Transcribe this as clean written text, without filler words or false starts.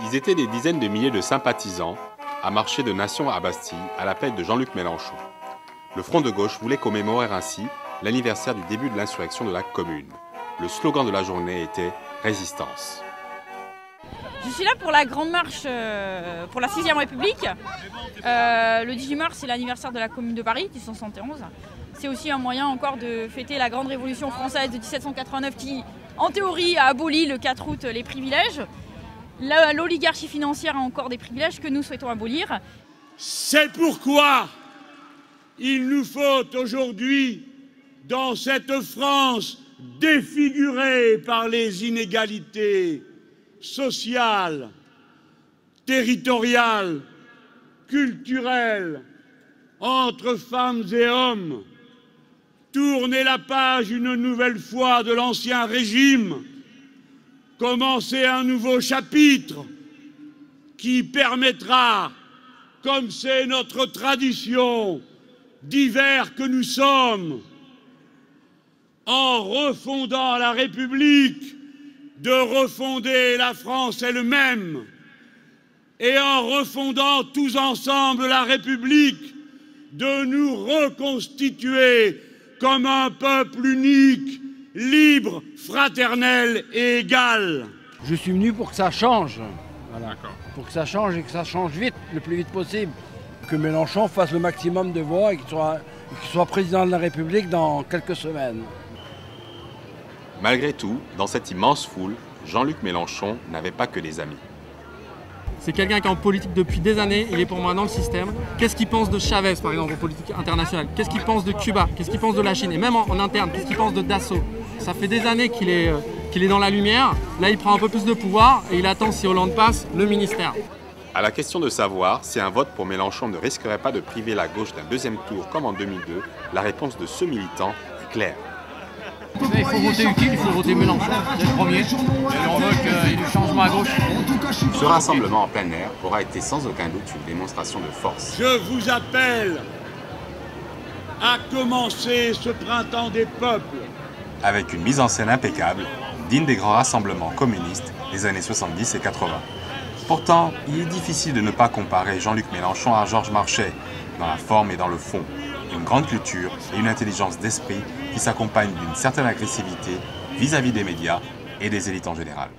Ils étaient des dizaines de milliers de sympathisants à marcher de Nation à Bastille à l'appel de Jean-Luc Mélenchon. Le Front de gauche voulait commémorer ainsi l'anniversaire du début de l'insurrection de la Commune. Le slogan de la journée était « Résistance ». Je suis là pour la grande marche pour la 6e République. Le 18 mars, c'est l'anniversaire de la Commune de Paris, 1771. C'est aussi un moyen encore de fêter la grande révolution française de 1789 qui, en théorie, a aboli le 4 août les privilèges. L'oligarchie financière a encore des privilèges que nous souhaitons abolir. C'est pourquoi il nous faut aujourd'hui, dans cette France défigurée par les inégalités sociales, territoriales, culturelles, entre femmes et hommes, tourner la page une nouvelle fois de l'ancien régime, commencer un nouveau chapitre qui permettra, comme c'est notre tradition, divers que nous sommes, en refondant la République, de refonder la France elle-même, et en refondant tous ensemble la République, de nous reconstituer comme un peuple unique, libre, fraternel et égal. Je suis venu pour que ça change. Voilà. Pour que ça change et que ça change vite, le plus vite possible. Que Mélenchon fasse le maximum de voix et qu'il soit président de la République dans quelques semaines. Malgré tout, dans cette immense foule, Jean-Luc Mélenchon n'avait pas que des amis. C'est quelqu'un qui est en politique depuis des années, il est pour moi dans le système. Qu'est-ce qu'il pense de Chavez, par exemple, en politique internationale? Qu'est-ce qu'il pense de Cuba? Qu'est-ce qu'il pense de la Chine? Et même en interne, qu'est-ce qu'il pense de Dassault? Ça fait des années qu'il est dans la lumière. Là, il prend un peu plus de pouvoir et il attend, si Hollande passe, le ministère. À la question de savoir si un vote pour Mélenchon ne risquerait pas de priver la gauche d'un deuxième tour comme en 2002, la réponse de ce militant est claire. Il faut voter utile, il faut voter Mélenchon, c'est le premier. Et on veut qu'il y ait du changement à gauche. Ce rassemblement en plein air aura été sans aucun doute une démonstration de force. Je vous appelle à commencer ce printemps des peuples. Avec une mise en scène impeccable, digne des grands rassemblements communistes des années 70 et 80. Pourtant, il est difficile de ne pas comparer Jean-Luc Mélenchon à Georges Marchais, dans la forme et dans le fond. Une grande culture et une intelligence d'esprit qui s'accompagnent d'une certaine agressivité vis-à-vis des médias et des élites en général.